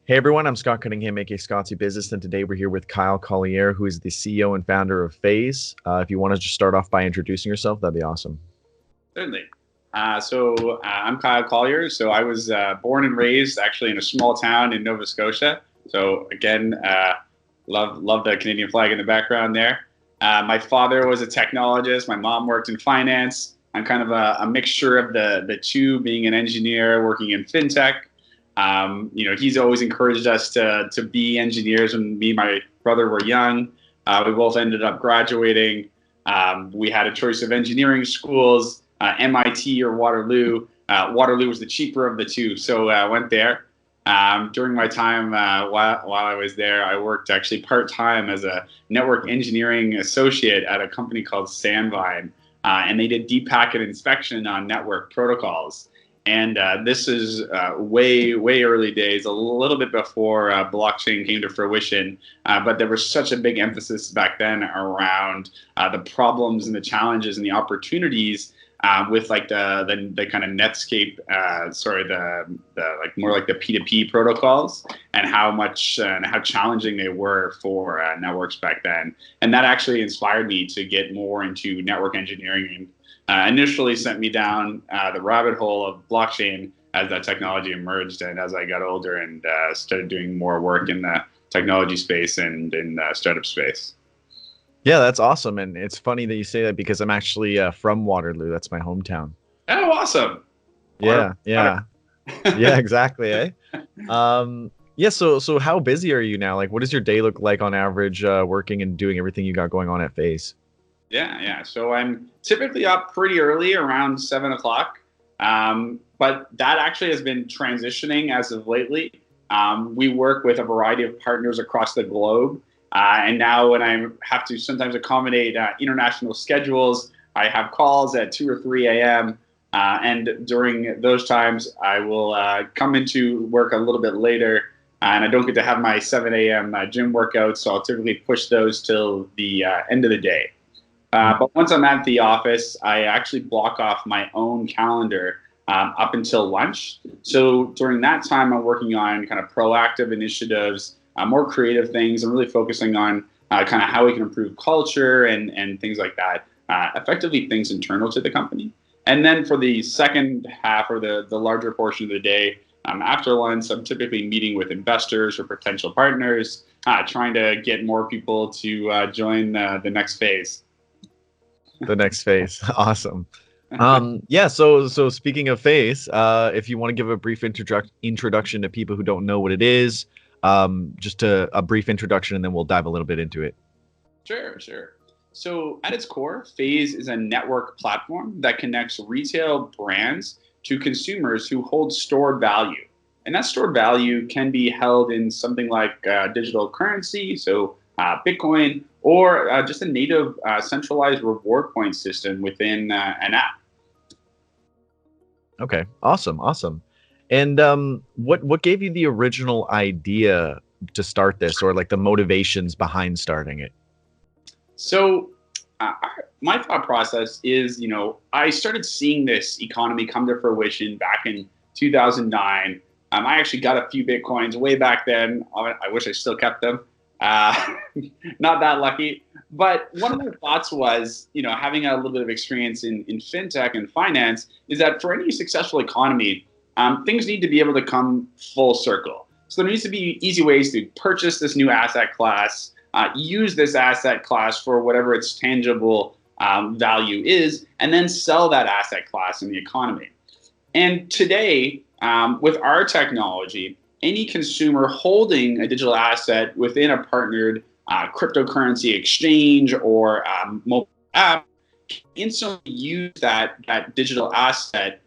Hey everyone, I'm Scott Cunningham, aka Scott's Business, and today we're here with Kyle Collier, who is the CEO and founder of Phaze. If you want to just start off by introducing yourself, that'd be awesome. Certainly. I'm Kyle Collier. So I was born and raised actually in a small town in Nova Scotia. So again, love the Canadian flag in the background there. My father was a technologist. My mom worked in finance. I'm kind of a mixture of the two, being an engineer working in fintech. He's always encouraged us to be engineers. When me and my brother were young, we both ended up graduating. We had a choice of engineering schools, MIT or Waterloo. Waterloo was the cheaper of the two, so I went there. During my time while I was there, I worked actually part-time as a network engineering associate at a company called Sandvine, and they did deep packet inspection on network protocols. And this is way early days, a little bit before blockchain came to fruition. But there was such a big emphasis back then around the problems and the challenges and the opportunities with like the kind of Netscape, the like more like the P2P protocols, and how much and how challenging they were for networks back then. And that actually inspired me to get more into network engineering. Initially sent me down the rabbit hole of blockchain as that technology emerged, and as I got older and started doing more work in the technology space and in the startup space. Yeah, that's awesome, and it's funny that you say that because I'm actually from Waterloo. That's my hometown. Oh, awesome! Yeah, yeah, yeah, exactly. Yeah. So how busy are you now? Like, what does your day look like on average, working and doing everything you got going on at Phase? Yeah. So I'm typically up pretty early, around 7 o'clock. But that actually has been transitioning as of lately. We work with a variety of partners across the globe. And now when I have to sometimes accommodate international schedules, I have calls at 2 or 3 a.m. And during those times, I will come into work a little bit later. And I don't get to have my 7 a.m. Gym workouts, so I'll typically push those till the end of the day. But once I'm at the office, I actually block off my own calendar up until lunch. So during that time, I'm working on kind of proactive initiatives, more creative things. I'm really focusing on kind of how we can improve culture and things like that, effectively things internal to the company. And then for the second half or the larger portion of the day, after lunch, I'm typically meeting with investors or potential partners, trying to get more people to join the next phase. The next Phase, awesome. Yeah. So speaking of Phase, if you want to give a brief introduction to people who don't know what it is, just a brief introduction, and then we'll dive a little bit into it. Sure. So at its core, Phaze is a network platform that connects retail brands to consumers who hold stored value. And that stored value can be held in something like digital currency, so Bitcoin, or just a native centralized reward point system within an app. Okay, awesome. And what gave you the original idea to start this, or like the motivations behind starting it? So uh, my thought process is, I started seeing this economy come to fruition back in 2009. I actually got a few Bitcoins way back then. I wish I still kept them. Uh, Not that lucky. But one of my thoughts was, having a little bit of experience in fintech and finance, is that for any successful economy, things need to be able to come full circle. So there needs to be easy ways to purchase this new asset class, use this asset class for whatever its tangible value is, and then sell that asset class in the economy. And today, with our technology, any consumer holding a digital asset within a partnered cryptocurrency exchange or mobile app can instantly use that digital asset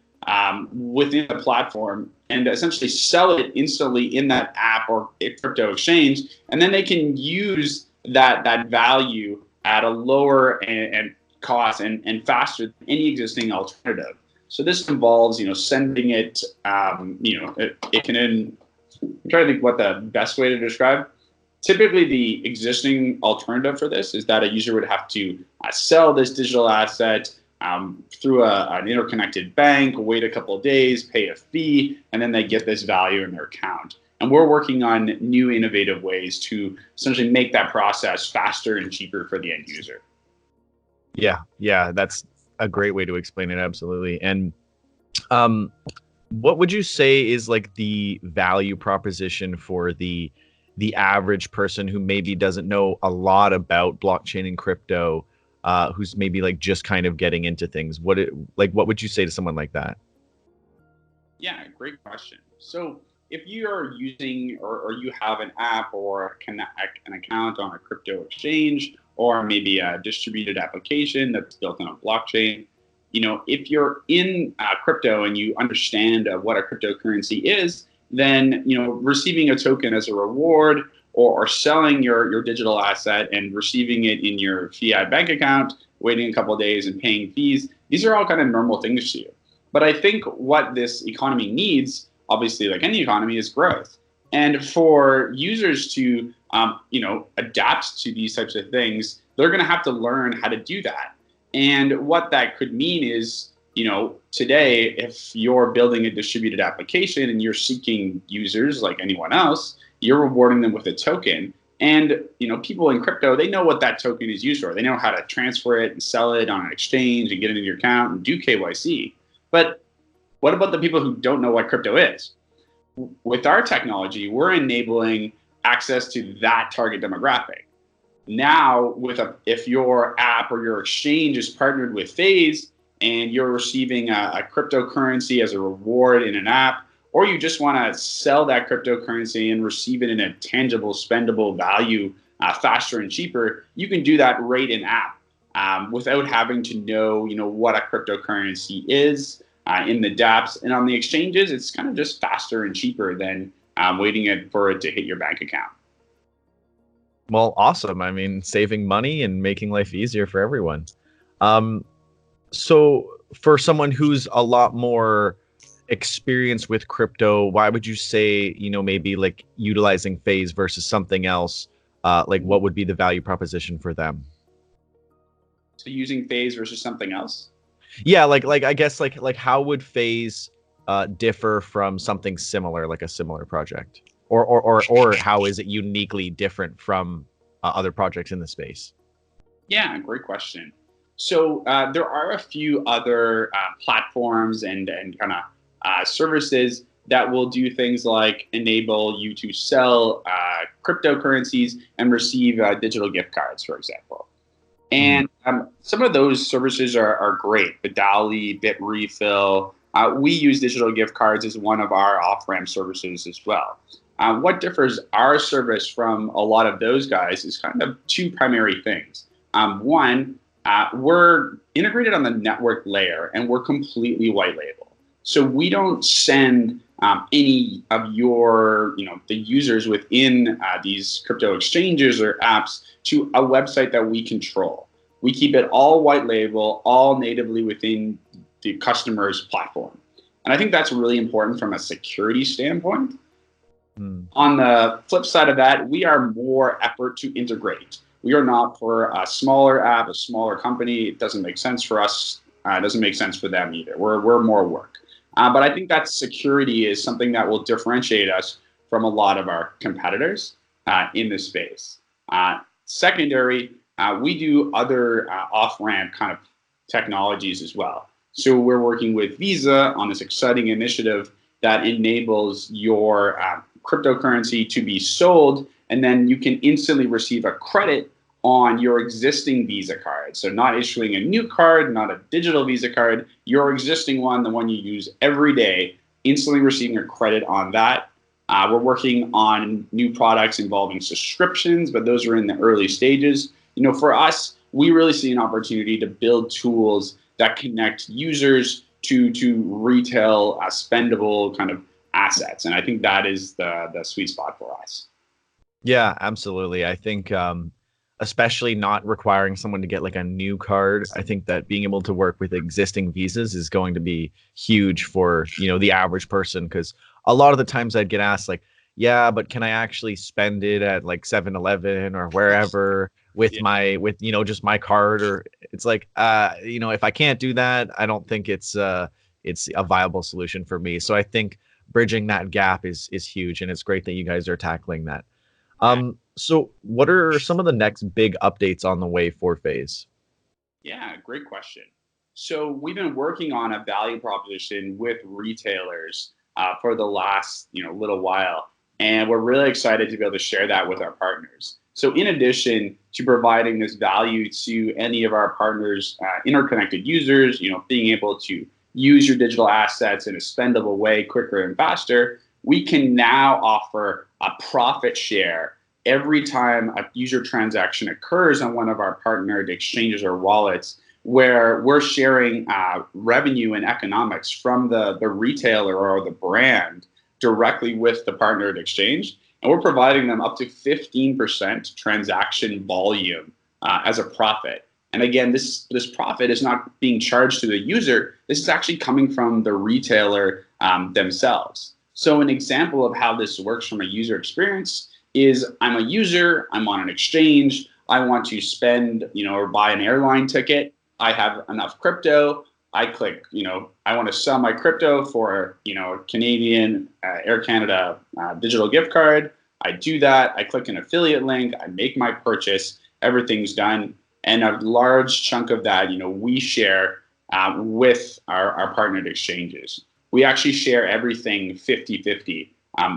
within the platform and essentially sell it instantly in that app or a crypto exchange. And then they can use that value at a lower and cost and faster than any existing alternative. So this involves, sending it, it can, I'm trying to think what the best way to describe. Typically, the existing alternative for this is that a user would have to sell this digital asset through an interconnected bank, wait a couple of days, pay a fee, and then they get this value in their account. And we're working on new innovative ways to essentially make that process faster and cheaper for the end user. Yeah, that's a great way to explain it. Absolutely. And um, what would you say is like the value proposition for the average person who maybe doesn't know a lot about blockchain and crypto, who's maybe like just kind of getting into things? What would you say to someone like that? Yeah, great question. So if you are using or you have an app or an account on a crypto exchange or maybe a distributed application that's built on a blockchain, if you're in crypto and you understand what a cryptocurrency is, then receiving a token as a reward or selling your digital asset and receiving it in your fiat bank account, waiting a couple of days and paying fees, these are all kind of normal things to you. But I think what this economy needs, obviously, like any economy, is growth. And for users to, adapt to these types of things, they're going to have to learn how to do that. And what that could mean is, today, if you're building a distributed application and you're seeking users like anyone else, you're rewarding them with a token. And people in crypto, they know what that token is used for. They know how to transfer it and sell it on an exchange and get it into your account and do KYC. But what about the people who don't know what crypto is? With our technology, we're enabling access to that target demographic. Now, if your app or your exchange is partnered with Phaze and you're receiving a cryptocurrency as a reward in an app, or you just want to sell that cryptocurrency and receive it in a tangible, spendable value faster and cheaper, you can do that right in app. Without having to know, what a cryptocurrency is in the dApps and on the exchanges. It's kind of just faster and cheaper than waiting for it to hit your bank account. Well, awesome. I mean, saving money and making life easier for everyone. Um, so for someone who's a lot more experienced with crypto, why would you say, maybe like utilizing Phaze versus something else? Like what would be the value proposition for them? So using Phaze versus something else? Yeah, like I guess like how would Phaze differ from something similar, like a similar project, or how is it uniquely different from other projects in the space? Yeah, great question. So there are a few other platforms and kind of services that will do things like enable you to sell cryptocurrencies and receive digital gift cards, for example. And some of those services are great. Bidali, Bitrefill. We use digital gift cards as one of our off-ramp services as well. What differs our service from a lot of those guys is kind of two primary things. One, we're integrated on the network layer and we're completely white label. So we don't send any of the users within these crypto exchanges or apps to a website that we control. We keep it all white label, all natively within the customer's platform. And I think that's really important from a security standpoint. On the flip side of that, we are more effort to integrate. We are not for a smaller app, a smaller company. It doesn't make sense for us. It doesn't make sense for them either. We're more work. But I think that security is something that will differentiate us from a lot of our competitors in this space. Secondary, we do other off-ramp kind of technologies as well. So we're working with Visa on this exciting initiative that enables your cryptocurrency to be sold, and then you can instantly receive a credit on your existing Visa card. So not issuing a new card, not a digital Visa card, your existing one, the one you use every day, instantly receiving a credit on that. We're working on new products involving subscriptions, but those are in the early stages. For us, we really see an opportunity to build tools that connect users to retail spendable kind of assets. And I think that is the sweet spot for us. Yeah, absolutely. I think especially not requiring someone to get like a new card. I think that being able to work with existing visas is going to be huge for, the average person, because a lot of the times I'd get asked like, yeah, but can I actually spend it at like 7-Eleven or wherever with just my card? Or it's like, if I can't do that, I don't think it's a viable solution for me. So I think bridging that gap is huge, and it's great that you guys are tackling that. So what are some of the next big updates on the way for Phaze? Yeah, great question. So we've been working on a value proposition with retailers for the last little while, and we're really excited to be able to share that with our partners. So in addition to providing this value to any of our partners, interconnected users, being able to use your digital assets in a spendable way quicker and faster, we can now offer a profit share every time a user transaction occurs on one of our partnered exchanges or wallets, where we're sharing revenue and economics from the retailer or the brand directly with the partnered exchange. And we're providing them up to 15% transaction volume as a profit. And again, this profit is not being charged to the user. This is actually coming from the retailer themselves. So an example of how this works from a user experience is I'm a user, I'm on an exchange, I want to spend, or buy an airline ticket. I have enough crypto. I click, I want to sell my crypto for, Canadian Air Canada digital gift card. I do that. I click an affiliate link. I make my purchase. Everything's done. And a large chunk of that, we share with our partnered exchanges. We actually share everything 50-50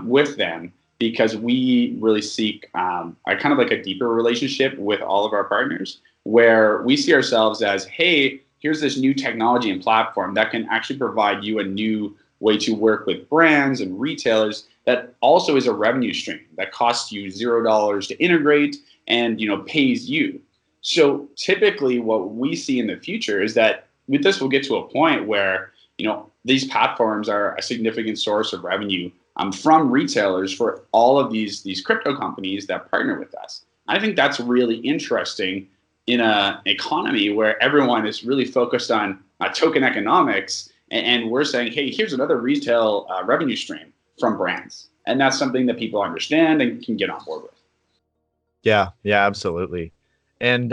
with them, because we really seek a kind of like a deeper relationship with all of our partners, where we see ourselves as, hey, here's this new technology and platform that can actually provide you a new way to work with brands and retailers that also is a revenue stream that costs you $0 to integrate and pays you. So typically what we see in the future is that with this, we'll get to a point where these platforms are a significant source of revenue from retailers for all of these crypto companies that partner with us. I think that's really interesting in an economy where everyone is really focused on token economics, and we're saying, hey, here's another retail revenue stream from brands. And that's something that people understand and can get on board with. Yeah, absolutely. And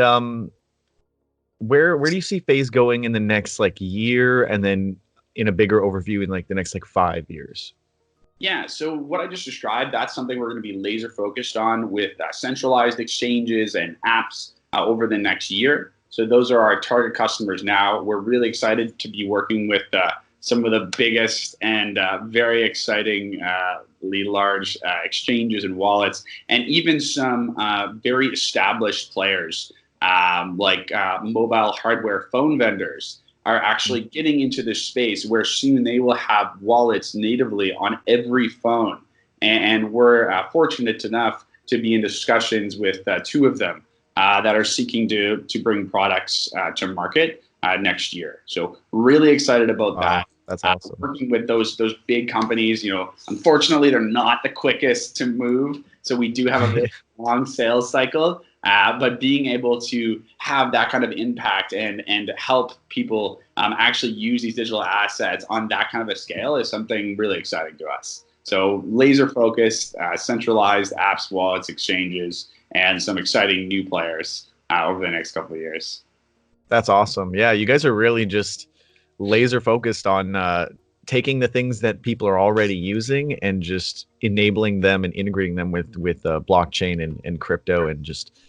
where do you see Phaze going in the next year, and then in a bigger overview in the next 5 years? Yeah, so what I just described, that's something we're going to be laser focused on with centralized exchanges and apps over the next year. So those are our target customers now. We're really excited to be working with some of the biggest and very excitingly large exchanges and wallets, and even some very established players like mobile hardware phone vendors are actually getting into this space where soon they will have wallets natively on every phone. And we're fortunate enough to be in discussions with two of them that are seeking to bring products to market next year. So really excited about that. That's awesome. Working with those big companies, unfortunately, they're not the quickest to move. So we do have a very long sales cycle. But being able to have that kind of impact and help people actually use these digital assets on that kind of a scale is something really exciting to us. So laser focused, centralized apps, wallets, exchanges, and some exciting new players over the next couple of years. That's awesome. Yeah, you guys are really just laser focused on taking the things that people are already using and just enabling them and integrating them with blockchain and crypto, and just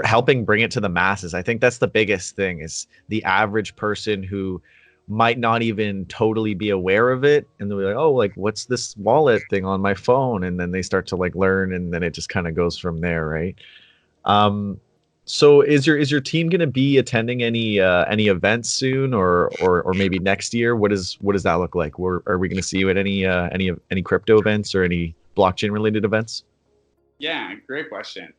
helping bring it to the masses. I think that's the biggest thing, is the average person who might not even totally be aware of it, and they'll be like, oh, what's this wallet thing on my phone? And then they start to learn, and then it just kind of goes from there, right? So is your team going to be attending any events soon, or maybe next year? What does that look like? Are we going to see you at any crypto events or any blockchain related events? Yeah, great question.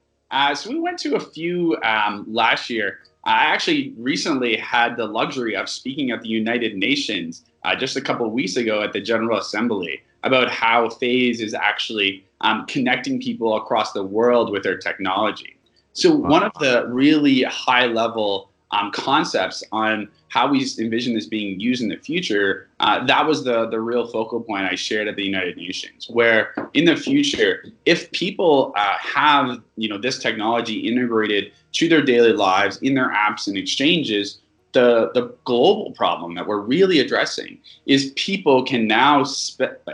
So we went to a few last year. I actually recently had the luxury of speaking at the United Nations just a couple of weeks ago at the General Assembly about how Phaze is actually connecting people across the world with their technology. So one of the really high level concepts on how we envision this being used in the future, that was the real focal point I shared at the United Nations, where in the future, if people have this technology integrated to their daily lives in their apps and exchanges, the global problem that we're really addressing is people can now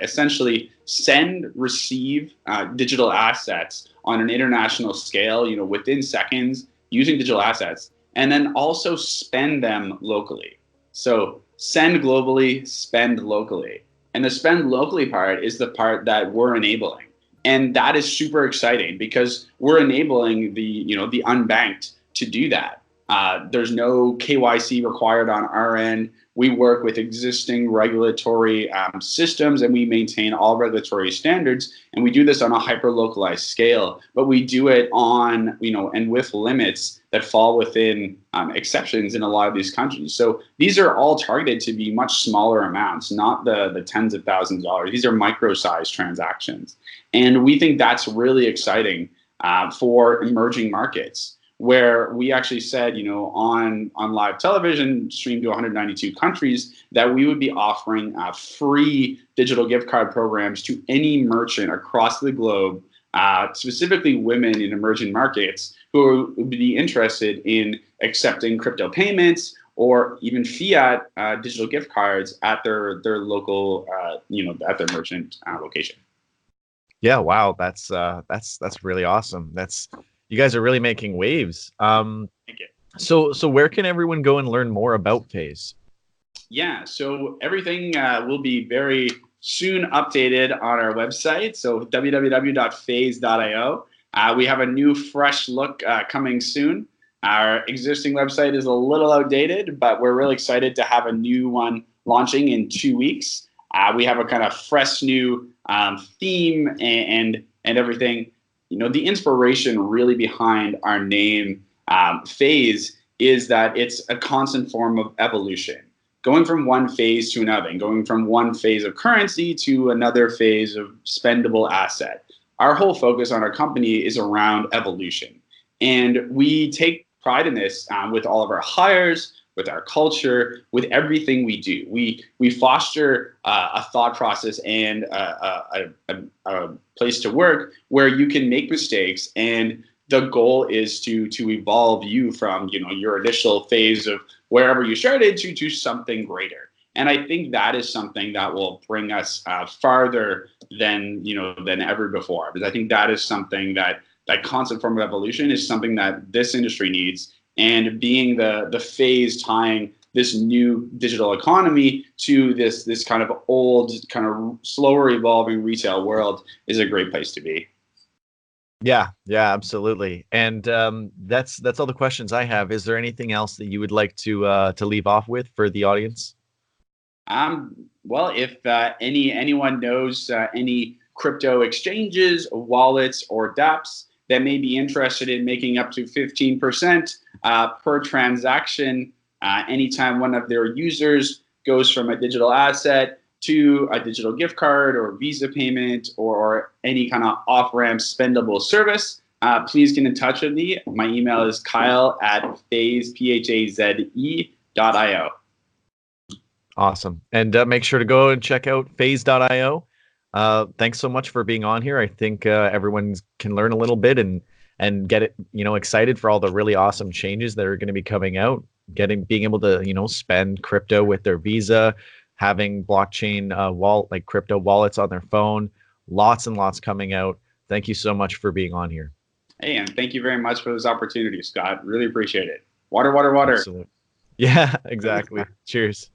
essentially send, receive digital assets on an international scale, within seconds using digital assets, and then also spend them locally. So send globally, spend locally. And the spend locally part is the part that we're enabling. And that is super exciting because we're enabling the unbanked to do that. There's no KYC required on our end. We work with existing regulatory systems, and we maintain all regulatory standards. And we do this on a hyper-localized scale, but we do it on, and with limits that fall within exceptions in a lot of these countries. So these are all targeted to be much smaller amounts, not the tens of thousands of dollars. These are micro-sized transactions. And we think that's really exciting for emerging markets, where we actually said, on live television, streamed to 192 countries, that we would be offering free digital gift card programs to any merchant across the globe, specifically women in emerging markets who would be interested in accepting crypto payments or even fiat digital gift cards at their local, at their merchant location. Yeah, wow, that's really awesome. You guys are really making waves. Thank you. So where can everyone go and learn more about Phaze? Yeah, so everything will be very soon updated on our website. So www.phaze.io. We have a new fresh look coming soon. Our existing website is a little outdated, but we're really excited to have a new one launching in 2 weeks. We have a kind of fresh new theme and everything. The inspiration really behind our name, Phaze, is that it's a constant form of evolution, going from one phase to another, and going from one phase of currency to another phase of spendable asset. Our whole focus on our company is around evolution. And we take pride in this with all of our hires, with our culture, with everything we do. We foster a thought process and a place to work where you can make mistakes, and the goal is to evolve you from your initial phase of wherever you started to something greater. And I think that is something that will bring us farther than ever before, because I think that is something that constant form of evolution is something that this industry needs. And being the phase tying this new digital economy to this kind of old, kind of slower evolving retail world is a great place to be. Yeah, absolutely. And that's all the questions I have. Is there anything else that you would like to leave off with for the audience? Well, if anyone knows any crypto exchanges, wallets, or dApps that may be interested in making up to 15% per transaction anytime one of their users goes from a digital asset to a digital gift card or Visa payment or any kind of off-ramp spendable service, please get in touch with me. My email is kyle@phaze.io. Awesome. And make sure to go and check out phaze.io. Thanks so much for being on here. I think everyone can learn a little bit and get it, excited for all the really awesome changes that are going to be coming out. Being able to, spend crypto with their Visa, having blockchain crypto wallets on their phone, lots and lots coming out. Thank you so much for being on here. Hey, and thank you very much for this opportunity, Scott. Really appreciate it. Water, water, water. Absolutely. Yeah, exactly. Cheers.